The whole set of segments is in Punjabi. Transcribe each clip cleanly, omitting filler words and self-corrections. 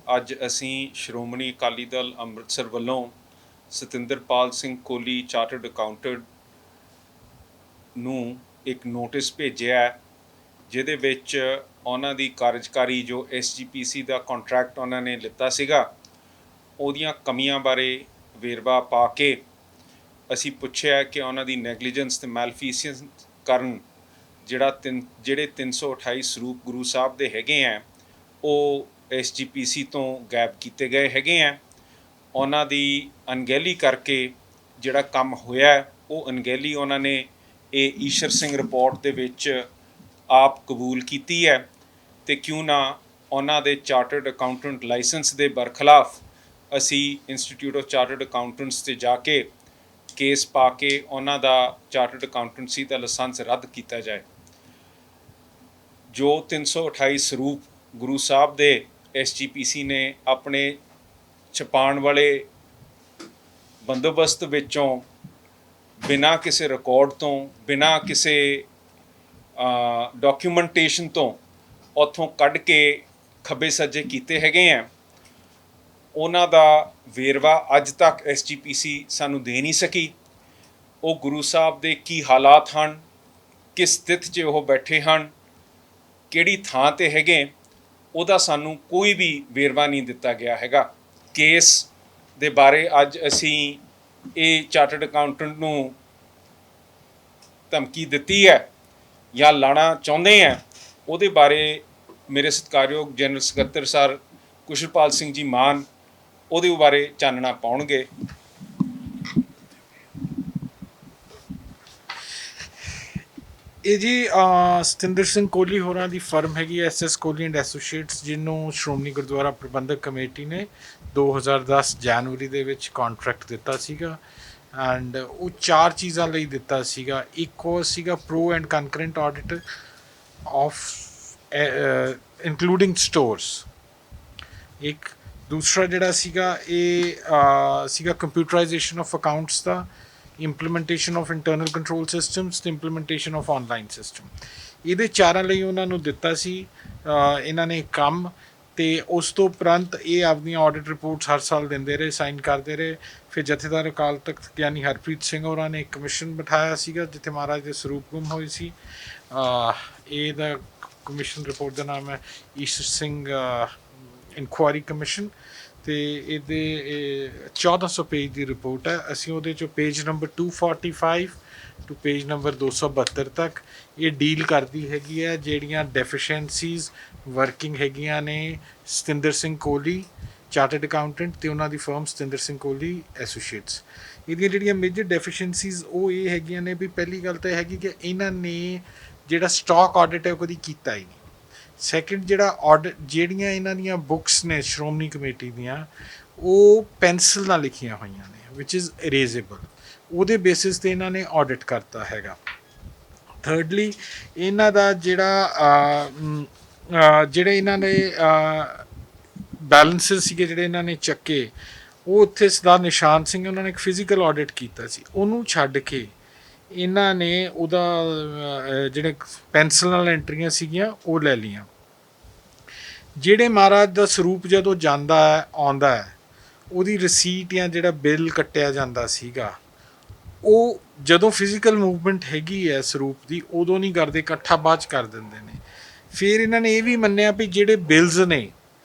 ਅੱਜ ਅਸੀਂ ਸ਼੍ਰੋਮਣੀ ਅਕਾਲੀ ਦਲ ਅੰਮ੍ਰਿਤਸਰ ਵੱਲੋਂ ਸਤਿੰਦਰਪਾਲ ਸਿੰਘ ਕੋਹਲੀ ਚਾਰਟਰਡ ਅਕਾਊਂਟੈਂਟ ਨੂੰ ਇੱਕ ਨੋਟਿਸ ਭੇਜਿਆ ਹੈ, ਜਿਹਦੇ ਵਿੱਚ ਉਹਨਾਂ ਦੀ ਕਾਰਜਕਾਰੀ ਜੋ SGPC ਦਾ ਕੰਟਰੈਕਟ ਉਹਨਾਂ ਨੇ ਲਿੱਤਾ ਸੀਗਾ, ਉਹਦੀਆਂ ਕਮੀਆਂ ਬਾਰੇ ਵੇਰਵਾ ਪਾ ਕੇ ਅਸੀਂ ਪੁੱਛਿਆ ਕਿ ਉਹਨਾਂ ਦੀ ਨੈਗਲੀਜੈਂਸ ਤੇ ਮੈਲਫੀਸੀਐਂਸ ਕਾਰਨ ਜਿਹੜੇ 328 ਸਰੂਪ ਗੁਰੂ ਸਾਹਿਬ ਦੇ ਹੈਗੇ ਆ, ਉਹ SGPC ਤੋਂ ਗਾਇਬ ਕੀਤੇ ਗਏ ਹੈਗੇ ਆ। ਉਹਨਾਂ ਦੀ ਅਣਗਹਿਲੀ ਕਰਕੇ ਜਿਹੜਾ ਕੰਮ ਹੋਇਆ, ਉਹ ਅਣਗਹਿਲੀ ਉਹਨਾਂ ਨੇ ਇਹ ਈਸ਼ਰ ਸਿੰਘ ਰਿਪੋਰਟ ਦੇ ਵਿੱਚ ਆਪ ਕਬੂਲ ਕੀਤੀ ਹੈ। ਅਤੇ ਕਿਉਂ ਨਾ ਉਹਨਾਂ ਦੇ ਚਾਰਟਰਡ ਅਕਾਊਂਟੈਂਟ ਲਾਇਸੈਂਸ ਦੇ ਬਰਖਲਾਫ ਅਸੀਂ ਇੰਸਟੀਟਿਊਟ ਆਫ ਚਾਰਟਰਡ ਅਕਾਊਂਟੈਂਟਸ 'ਤੇ ਜਾ ਕੇ ਕੇਸ ਪਾ ਕੇ ਉਹਨਾਂ ਦਾ ਚਾਰਟਰਡ ਅਕਾਊਂਟੈਂਟਸੀ ਦਾ ਲਾਇਸੈਂਸ ਰੱਦ ਕੀਤਾ ਜਾਏ। ਜੋ 328 ਸਰੂਪ ਗੁਰੂ ਸਾਹਿਬ ਦੇ SGPC ਨੇ ਆਪਣੇ ਛਪਾਉਣ ਵਾਲੇ ਬੰਦੋਬਸਤ ਵਿੱਚੋਂ ਬਿਨਾਂ ਕਿਸੇ ਰਿਕਾਰਡ ਤੋਂ, ਬਿਨਾਂ ਕਿਸੇ ਡਾਕੂਮੈਂਟੇਸ਼ਨ ਤੋਂ ਉੱਥੋਂ ਕੱਢ ਕੇ ਖੱਬੇ ਸੱਜੇ ਕੀਤੇ ਹੈਗੇ ਆ, ਉਹਨਾਂ ਦਾ ਵੇਰਵਾ ਅੱਜ ਤੱਕ SGPC ਸਾਨੂੰ ਦੇ ਨਹੀਂ ਸਕੀ। ਉਹ ਗੁਰੂ ਸਾਹਿਬ ਦੇ ਕੀ ਹਾਲਾਤ ਹਨ, ਕਿਸ ਸਥਿਤੀ 'ਚ ਉਹ ਬੈਠੇ ਹਨ, ਕਿਹੜੀ ਥਾਂ 'ਤੇ ਹੈਗੇ, ਉਹਦਾ ਸਾਨੂੰ ਕੋਈ ਵੀ ਵੇਰਵਾ ਨਹੀਂ ਦਿੱਤਾ ਗਿਆ ਹੈਗਾ। ਕੇਸ ਦੇ ਬਾਰੇ ਅੱਜ ਅਸੀਂ ਇਹ ਚਾਰਟਰਡ ਅਕਾਊਂਟੈਂਟ ਨੂੰ ਧਮਕੀ ਦਿੱਤੀ ਹੈ ਜਾਂ ਲਾਣਾ ਚਾਹੁੰਦੇ ਹਾਂ, ਉਹਦੇ ਬਾਰੇ ਮੇਰੇ ਸਤਿਕਾਰਯੋਗ ਜਨਰਲ ਸਕੱਤਰ ਸਰ ਕੁਸ਼ਲਪਾਲ ਸਿੰਘ ਜੀ ਮਾਨ ਉਹਦੇ ਬਾਰੇ ਚਾਨਣਾ ਪਾਉਣਗੇ। ਇਹ ਜੀ ਸਤਿੰਦਰ ਸਿੰਘ ਕੋਹਲੀ ਹੋਰਾਂ ਦੀ ਫਰਮ ਹੈਗੀ SS ਕੋਹਲੀ ਐਂਡ ਐਸੋਸੀਏਟਸ, ਜਿਹਨੂੰ ਸ਼੍ਰੋਮਣੀ ਗੁਰਦੁਆਰਾ ਪ੍ਰਬੰਧਕ ਕਮੇਟੀ ਨੇ 2010 ਜਨਵਰੀ ਦੇ ਵਿੱਚ ਕੰਟਰੈਕਟ ਦਿੱਤਾ ਸੀਗਾ। ਐਂਡ ਉਹ 4 ਚੀਜ਼ਾਂ ਲਈ ਦਿੱਤਾ ਸੀਗਾ। ਇੱਕ ਉਹ ਸੀਗਾ pro and concurrent audit of including stores. ਇੱਕ ਦੂਸਰਾ ਜਿਹੜਾ ਸੀਗਾ ਇਹ ਸੀਗਾ ਕੰਪਿਊਟਰਾਈਜੇਸ਼ਨ ਆਫ ਅਕਾਊਂਟਸ ਦਾ, implementation of internal control systems ਤੇ ਇੰਪਲੀਮੈਂਟੇਸ਼ਨ ਆਫ ਆਨਲਾਈਨ ਸਿਸਟਮ। ਇਹਦੇ ਚਾਰਾਂ ਲਈ ਉਹਨਾਂ ਨੂੰ ਦਿੱਤਾ ਸੀ ਇਹਨਾਂ ਨੇ ਕੰਮ। ਅਤੇ ਉਸ ਤੋਂ ਉਪਰੰਤ ਇਹ ਆਪਦੀਆਂ ਆਡਿਟ ਰਿਪੋਰਟਸ ਹਰ ਸਾਲ ਦਿੰਦੇ ਰਹੇ, ਸਾਈਨ ਕਰਦੇ ਰਹੇ। ਫਿਰ ਜਥੇਦਾਰ ਅਕਾਲ ਤਖਤ ਗਿਆਨੀ ਹਰਪ੍ਰੀਤ ਸਿੰਘ ਹੋਰਾਂ ਨੇ ਇੱਕ ਕਮਿਸ਼ਨ ਬਿਠਾਇਆ ਸੀਗਾ, ਜਿੱਥੇ ਮਹਾਰਾਜ ਦੇ ਸਰੂਪ ਗੁੰਮ ਹੋਏ ਸੀ। ਇਹਦਾ ਕਮਿਸ਼ਨ ਰਿਪੋਰਟ ਦਾ ਨਾਮ ਹੈ ਈਸ਼ਰ ਸਿੰਘ ਇਨਕੁਆਇਰੀ ਕਮਿਸ਼ਨ, ਅਤੇ ਇਹਦੇ 1400 ਪੇਜ ਦੀ ਰਿਪੋਰਟ ਹੈ। ਅਸੀਂ ਉਹਦੇ 'ਚੋਂ page number 245 to page number 272 ਤੱਕ ਇਹ ਡੀਲ ਕਰਦੀ ਹੈਗੀ ਹੈ ਜਿਹੜੀਆਂ ਡੈਫੀਸ਼ੈਂਸੀਜ਼ ਵਰਕਿੰਗ ਹੈਗੀਆਂ ਨੇ ਸਤਿੰਦਰ ਸਿੰਘ ਕੋਹਲੀ ਚਾਰਟਰਡ ਅਕਾਊਂਟੈਂਟ ਅਤੇ ਉਹਨਾਂ ਦੀ ਫਰਮ ਸਤਿੰਦਰ ਸਿੰਘ ਕੋਹਲੀ ਐਸੋਸੀਏਟਸ। ਇਹਦੀਆਂ ਜਿਹੜੀਆਂ ਮੇਜਰ ਡੈਫੀਸ਼ੈਂਸੀਜ਼ ਉਹ ਇਹ ਹੈਗੀਆਂ ਨੇ ਵੀ ਪਹਿਲੀ ਗੱਲ ਤਾਂ ਇਹ ਹੈਗੀ ਕਿ ਇਹਨਾਂ ਨੇ ਜਿਹੜਾ ਸਟਾਕ ਆਡਿਟ ਹੈ ਉਹ ਕਦੀ ਕੀਤਾ ਹੀ ਨਹੀਂ। ਸੈਕਿੰਡ, ਜਿਹੜਾ ਆਡਿਟ ਜਿਹੜੀਆਂ ਇਹਨਾਂ ਦੀਆਂ ਬੁੱਕਸ ਨੇ ਸ਼੍ਰੋਮਣੀ ਕਮੇਟੀ ਦੀਆਂ, ਉਹ ਪੈਨਸਿਲ ਨਾਲ ਲਿਖੀਆਂ ਹੋਈਆਂ ਨੇ ਵਿਚ ਇਜ਼ ਇਰੇਜ਼ੇਬਲ। ਉਹਦੇ ਬੇਸਿਸ 'ਤੇ ਇਹਨਾਂ ਨੇ ਆਡਿਟ ਕਰਤਾ ਹੈਗਾ। ਥਰਡਲੀ, ਇਹਨਾਂ ਦਾ ਜਿਹੜੇ ਇਹਨਾਂ ਨੇ ਬੈਲੈਂਸਿਸ ਸੀਗੇ ਜਿਹੜੇ ਇਹਨਾਂ ਨੇ ਚੱਕੇ, ਉਹ ਉੱਥੇ ਸਰਦਾਰ ਨਿਸ਼ਾਨ ਸਿੰਘ ਉਹਨਾਂ ਨੇ ਇੱਕ ਫਿਜ਼ੀਕਲ ਆਡਿਟ ਕੀਤਾ ਸੀ, ਉਹਨੂੰ ਛੱਡ ਕੇ ਇਹਨਾਂ ਨੇ ਉਹਦਾ ਜਿਹੜੇ ਪੈਨਸਿਲ ਨਾਲ ਐਂਟਰੀਆਂ ਸੀਗੀਆਂ ਉਹ ਲੈ ਲਈਆਂ। ਜਿਹੜੇ ਮਹਾਰਾਜ ਦਾ ਸਰੂਪ ਜਦੋਂ ਜਾਂਦਾ ਹੈ ਆਉਂਦਾ ਹੈ, ਉਹਦੀ ਰਸੀਟ ਜਾਂ ਜਿਹੜਾ ਬਿੱਲ ਕੱਟਿਆ ਜਾਂਦਾ ਸੀਗਾ, ਉਹ ਜਦੋਂ ਫਿਜ਼ੀਕਲ ਮੂਵਮੈਂਟ ਹੈਗੀ ਹੈ ਸਰੂਪ ਦੀ, ਉਦੋਂ ਨਹੀਂ ਕਰਦੇ, ਇਕੱਠਾ ਬਾਅਦ 'ਚ ਕਰ ਦਿੰਦੇ ਨੇ। ਫਿਰ ਇਹਨਾਂ ਨੇ ਇਹ ਵੀ ਮੰਨਿਆ ਵੀ ਜਿਹੜੇ ਬਿਲਸ ਨੇ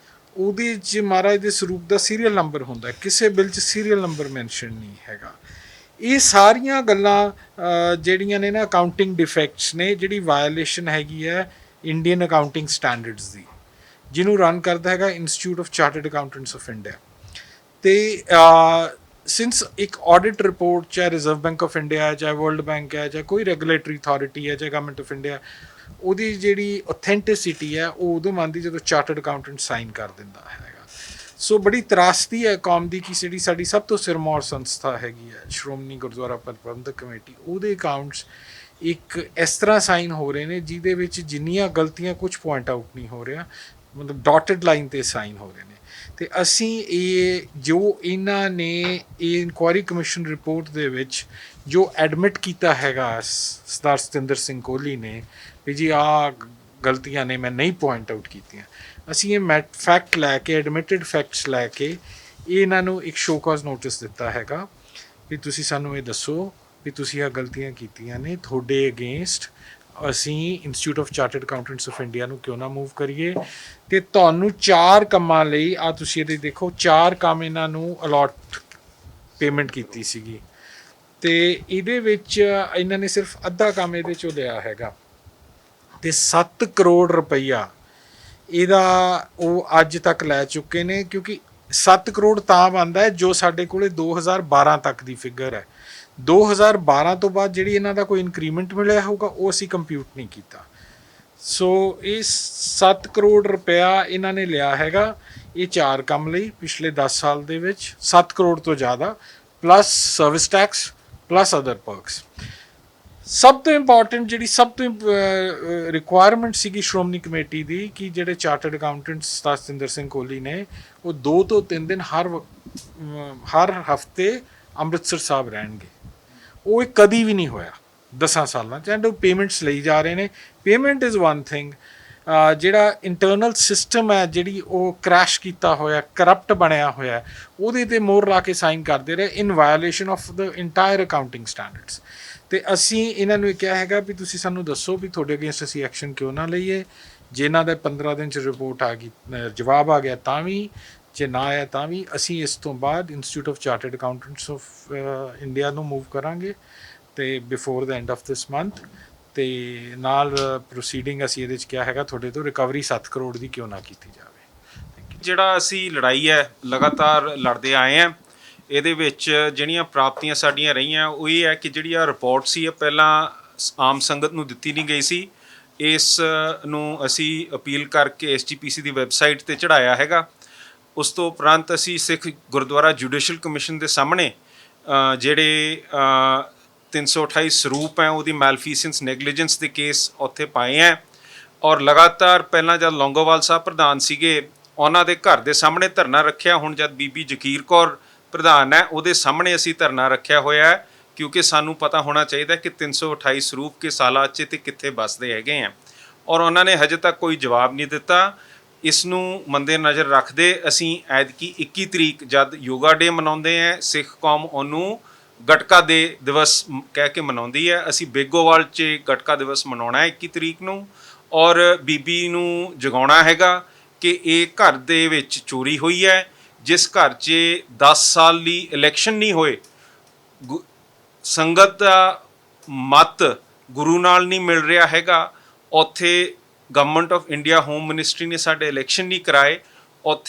ਉਹਦੇ 'ਚ ਮਹਾਰਾਜ ਦੇ ਸਰੂਪ ਦਾ ਸੀਰੀਅਲ ਨੰਬਰ ਹੁੰਦਾ, ਕਿਸੇ ਬਿੱਲ 'ਚ ਸੀਰੀਅਲ ਨੰਬਰ ਮੈਂਸ਼ਨ ਨਹੀਂ ਹੈਗਾ। ਇਹ ਸਾਰੀਆਂ ਗੱਲਾਂ ਜਿਹੜੀਆਂ ਨੇ ਨਾ ਅਕਾਊਂਟਿੰਗ ਡਿਫੈਕਟਸ ਨੇ, ਜਿਹੜੀ ਵਾਇਲੇਸ਼ਨ ਹੈਗੀ ਹੈ ਇੰਡੀਅਨ ਅਕਾਊਂਟਿੰਗ ਸਟੈਂਡਰਡਸ ਦੀ, ਜਿਹਨੂੰ ਰਨ ਕਰਦਾ ਹੈਗਾ institute of chartered accountants of India. ਅਤੇ ਸਿੰਸ ਇੱਕ ਆਡਿਟ ਰਿਪੋਰਟ, ਚਾਹੇ ਰਿਜ਼ਰਵ ਬੈਂਕ ਆਫ ਇੰਡੀਆ ਹੈ, ਚਾਹੇ ਵਰਲਡ ਬੈਂਕ ਹੈ, ਚਾਹੇ ਕੋਈ ਰੈਗੂਲੇਟਰੀ ਅਥਾਰਟੀ ਹੈ, ਚਾਹੇ ਗਵਰਨਮੈਂਟ ਆਫ ਇੰਡੀਆ, ਉਹਦੀ ਜਿਹੜੀ ਔਥੈਂਟਿਸਿਟੀ ਹੈ ਉਹ ਉਦੋਂ ਮੰਨਦੀ ਜਦੋਂ ਚਾਰਟਰਡ ਅਕਾਊਂਟੈਂਟ ਸਾਈਨ ਕਰ ਦਿੰਦਾ ਹੈਗਾ। ਸੋ ਬੜੀ ਤਰਾਸਦੀ ਹੈ ਕੌਮ ਦੀ ਕਿ ਜਿਹੜੀ ਸਾਡੀ ਸਭ ਤੋਂ ਸਿਰਮੌਰ ਸੰਸਥਾ ਹੈਗੀ ਹੈ ਸ਼੍ਰੋਮਣੀ ਗੁਰਦੁਆਰਾ ਪ੍ਰਬੰਧਕ ਕਮੇਟੀ, ਉਹਦੇ ਅਕਾਊਂਟਸ ਇੱਕ ਇਸ ਤਰ੍ਹਾਂ ਸਾਈਨ ਹੋ ਰਹੇ ਨੇ ਜਿਹਦੇ ਵਿੱਚ ਜਿੰਨੀਆਂ ਗਲਤੀਆਂ ਕੁਝ ਪੁਆਇੰਟ ਆਊਟ ਨਹੀਂ ਹੋ ਰਿਹਾ, ਮਤਲਬ ਡਾਟਡ ਲਾਈਨ 'ਤੇ ਸਾਈਨ ਹੋ ਰਹੇ ਨੇ। ਅਤੇ ਅਸੀਂ ਇਹ ਜੋ ਇਹਨਾਂ ਨੇ ਇਹ ਇਨਕੁਆਇਰੀ ਕਮਿਸ਼ਨ ਰਿਪੋਰਟ ਦੇ ਵਿੱਚ ਜੋ ਐਡਮਿਟ ਕੀਤਾ ਹੈਗਾ ਸਰਦਾਰ ਸਤਿੰਦਰ ਸਿੰਘ ਕੋਹਲੀ ਨੇ ਵੀ ਜੀ ਆਹ ਗਲਤੀਆਂ ਨੇ ਮੈਂ ਨਹੀਂ ਪੁਆਇੰਟ ਆਊਟ ਕੀਤੀਆਂ, ਅਸੀਂ ਇਹ ਫੈਕਟ ਲੈ ਕੇ ਐਡਮਿਟਡ ਫੈਕਟਸ ਲੈ ਕੇ ਇਹ ਇਹਨਾਂ ਨੂੰ ਇੱਕ ਸ਼ੋ ਕਾਜ਼ ਨੋਟਿਸ ਦਿੱਤਾ ਹੈਗਾ ਵੀ ਤੁਸੀਂ ਸਾਨੂੰ ਇਹ ਦੱਸੋ ਵੀ ਤੁਸੀਂ ਆਹ ਗਲਤੀਆਂ ਕੀਤੀਆਂ ਨੇ, ਤੁਹਾਡੇ ਅਗੇਂਸਟ ਅਸੀਂ institute of chartered accountants of India ਨੂੰ ਕਿਉਂ ਨਾ ਮੂਵ ਕਰੀਏ। ਤੇ ਤੁਹਾਨੂੰ 4 ਕੰਮਾਂ ਲਈ ਆ ਤੁਸੀਂ ਇਹਦੇ ਦੇਖੋ 4 ਕੰਮ ਇਹਨਾਂ ਨੂੰ ਅਲਾਟ ਪੇਮੈਂਟ ਕੀਤੀ ਸੀਗੀ ਤੇ ਇਹਦੇ ਵਿੱਚ ਇਹਨਾਂ ਨੇ ਸਿਰਫ ਅੱਧਾ ਕੰਮ ਇਹਦੇ ਚੋਂ ਲਿਆ ਹੈਗਾ ਤੇ 7 ਕਰੋੜ ਰੁਪਈਆ ਇਹਦਾ ਉਹ ਅੱਜ ਤੱਕ ਲੈ ਚੁੱਕੇ ਨੇ, ਕਿਉਂਕਿ 7 ਕਰੋੜ ਤਾਂ ਬਣਦਾ ਹੈ ਜੋ ਸਾਡੇ ਕੋਲੇ 2012 ਤੱਕ ਦੀ ਫਿਗਰ ਹੈ। 2012 ਤੋਂ ਬਾਅਦ ਜਿਹੜੀ ਇਹਨਾਂ ਦਾ ਕੋਈ ਇਨਕਰੀਮੈਂਟ ਮਿਲਿਆ ਹੋਊਗਾ ਉਹ ਅਸੀਂ ਕੰਪਿਊਟ ਨਹੀਂ ਕੀਤਾ। ਸੋ ਇਹ 7 ਕਰੋੜ ਰੁਪਇਆ ਇਹਨਾਂ ਨੇ ਲਿਆ ਹੈਗਾ ਇਹ 4 ਕੰਮ ਲਈ ਪਿਛਲੇ 10 ਸਾਲ ਦੇ ਵਿੱਚ, 7 ਕਰੋੜ ਤੋਂ ਜ਼ਿਆਦਾ, plus service tax plus other perks. ਸਭ ਤੋਂ ਇੰਪੋਰਟੈਂਟ ਜਿਹੜੀ ਸਭ ਤੋਂ ਰਿਕੁਆਇਰਮੈਂਟ ਸੀਗੀ ਸ਼੍ਰੋਮਣੀ ਕਮੇਟੀ ਦੀ ਕਿ ਜਿਹੜੇ ਚਾਰਟਰਡ ਅਕਾਊਂਟੈਂਟਸ ਸਤਿੰਦਰ ਸਿੰਘ ਕੋਹਲੀ ਨੇ ਉਹ 2 ਤੋਂ 3 ਦਿਨ ਹਰ ਹਫਤੇ ਅੰਮ੍ਰਿਤਸਰ ਸਾਹਿਬ ਰਹਿਣਗੇ। ਉਹ ਇਹ ਕਦੀ ਵੀ ਨਹੀਂ ਹੋਇਆ 10 ਸਾਲਾਂ 'ਚ, ਐਂਡ ਉਹ ਪੇਮੈਂਟਸ ਲਈ ਜਾ ਰਹੇ ਨੇ। ਪੇਮੈਂਟ ਇਜ਼ ਵਨ ਥਿੰਗ, ਜਿਹੜਾ ਇੰਟਰਨਲ ਸਿਸਟਮ ਹੈ ਜਿਹੜੀ ਉਹ ਕ੍ਰੈਸ਼ ਕੀਤਾ ਹੋਇਆ, ਕਰਪਟ ਬਣਿਆ ਹੋਇਆ, ਉਹਦੇ 'ਤੇ ਮੋਹਰ ਲਾ ਕੇ ਸਾਈਨ ਕਰਦੇ ਰਹੇ in violation of the entire accounting standards. ਤੇ ਅਸੀਂ ਇਹਨਾਂ ਨੂੰ ਇਹ ਕਿਹਾ ਹੈਗਾ ਵੀ ਤੁਸੀਂ ਸਾਨੂੰ ਦੱਸੋ ਵੀ ਤੁਹਾਡੇ ਅਗੇਂਸਟ ਅਸੀਂ ਐਕਸ਼ਨ ਕਿਉਂ ਨਾ ਲਈਏ। ਜੇ ਇਹਨਾਂ ਦਾ 15 ਦਿਨ 'ਚ ਰਿਪੋਰਟ ਆ ਗਈ, ਜਵਾਬ ਆ ਗਿਆ ਤਾਂ ਵੀ, ਜੇ ਨਾ ਆਇਆ ਤਾਂ ਵੀ ਅਸੀਂ ਇਸ ਤੋਂ ਬਾਅਦ institute of chartered accountants of India ਨੂੰ ਮੂਵ ਕਰਾਂਗੇ ਤੇ before the end of this month. ਤੇ ਨਾਲ ਪ੍ਰੋਸੀਡਿੰਗ ਅਸੀਂ ਇਹਦੇ 'ਚ ਕਿਹਾ ਹੈਗਾ ਤੁਹਾਡੇ ਤੋਂ ਰਿਕਵਰੀ 7 ਕਰੋੜ ਦੀ ਕਿਉਂ ਨਾ ਕੀਤੀ ਜਾਵੇ। ਜਿਹੜਾ ਅਸੀਂ ਲੜਾਈ ਹੈ ਲਗਾਤਾਰ ਲੜਦੇ ਆਏ ਹਾਂ, ਇਹਦੇ ਵਿੱਚ ਜਿਹੜੀਆਂ ਪ੍ਰਾਪਤੀਆਂ ਸਾਡੀਆਂ ਰਹੀਆਂ ਉਹ ਇਹ ਹੈ ਕਿ ਜਿਹੜੀ ਆ ਰਿਪੋਰਟ ਸੀ ਇਹ ਪਹਿਲਾਂ ਆਮ ਸੰਗਤ ਨੂੰ ਦਿੱਤੀ ਨਹੀਂ ਗਈ ਸੀ। ਇਸ ਨੂੰ ਅਸੀਂ ਅਪੀਲ ਕਰਕੇ SGPC ਦੀ ਵੈਬਸਾਈਟ 'ਤੇ ਚੜ੍ਹਾਇਆ ਹੈਗਾ। ਉਸ ਤੋਂ ਉਪਰੰਤ ਅਸੀਂ ਸਿੱਖ ਗੁਰਦੁਆਰਾ ਜੁਡੀਸ਼ੀਅਲ ਕਮਿਸ਼ਨ ਦੇ ਸਾਹਮਣੇ ਜਿਹੜੇ 328 ਸਰੂਪ ਹੈ ਉਹਦੀ ਮੈਲਫੀਸੈਂਸ ਨੈਗਲੀਜੈਂਸ ਦੇ ਕੇਸ ਉੱਥੇ ਪਾਏ ਹੈ। ਔਰ ਲਗਾਤਾਰ ਪਹਿਲਾਂ ਜਦ ਲੌਂਗੋਵਾਲ ਸਾਹਿਬ ਪ੍ਰਧਾਨ ਸੀਗੇ ਉਹਨਾਂ ਦੇ ਘਰ ਦੇ ਸਾਹਮਣੇ ਧਰਨਾ ਰੱਖਿਆ, ਹੁਣ ਜਦ ਬੀਬੀ ਜਗੀਰ ਕੌਰ ਪ੍ਰਧਾਨ ਹੈ ਉਹਦੇ ਸਾਹਮਣੇ ਅਸੀਂ ਧਰਨਾ ਰੱਖਿਆ ਹੋਇਆ ਹੈ, ਕਿਉਂਕਿ ਸਾਨੂੰ ਪਤਾ ਹੋਣਾ ਚਾਹੀਦਾ ਕਿ 328 ਸਰੂਪ ਕੇ ਸਾਲਾ 'ਚ ਤੇ ਕਿੱਥੇ ਵੱਸਦੇ ਹੈਗੇ ਆ। ਔਰ ਉਹਨਾਂ ਨੇ ਹਜੇ ਤੱਕ ਕੋਈ ਜਵਾਬ ਨਹੀਂ ਦਿੱਤਾ। ਇਸ ਨੂੰ ਮੰਦੇ ਨਜ਼ਰ ਰੱਖਦੇ ਅਸੀਂ ਐਤਕੀ 21 ਤਰੀਕ ਜਦ ਯੋਗਾ ਡੇ ਮਨਾਉਂਦੇ ਹੈ, ਸਿੱਖ ਕੌਮ ਉਹਨੂੰ ਗਟਕਾ ਦੇ ਦਿਵਸ ਕਹਿ ਕੇ ਮਨਾਉਂਦੀ ਹੈ। ਅਸੀਂ ਬੇਗੋਵਾਲ 'ਚ ਗਟਕਾ ਦਿਵਸ ਮਨਾਉਣਾ ਹੈ 21 ਤਰੀਕ ਨੂੰ, ਔਰ ਬੀਬੀ ਨੂੰ ਜਗਾਉਣਾ ਹੈਗਾ ਕਿ ਇਹ ਘਰ ਦੇ ਵਿੱਚ ਚੋਰੀ ਹੋਈ ਹੈ। ਜਿਸ ਘਰ 'ਚ 10 ਸਾਲ ਲਈ ਇਲੈਕਸ਼ਨ ਨਹੀਂ ਹੋਏ, ਸੰਗਤ ਦਾ ਮਤ ਗੁਰੂ ਨਾਲ ਨਹੀਂ ਮਿਲ ਰਿਹਾ ਹੈਗਾ, ਉੱਥੇ government of India home ministry ਨੇ ਸਾਡੇ ਇਲੈਕਸ਼ਨ ਨਹੀਂ ਕਰਾਏ, ਉੱਥੇ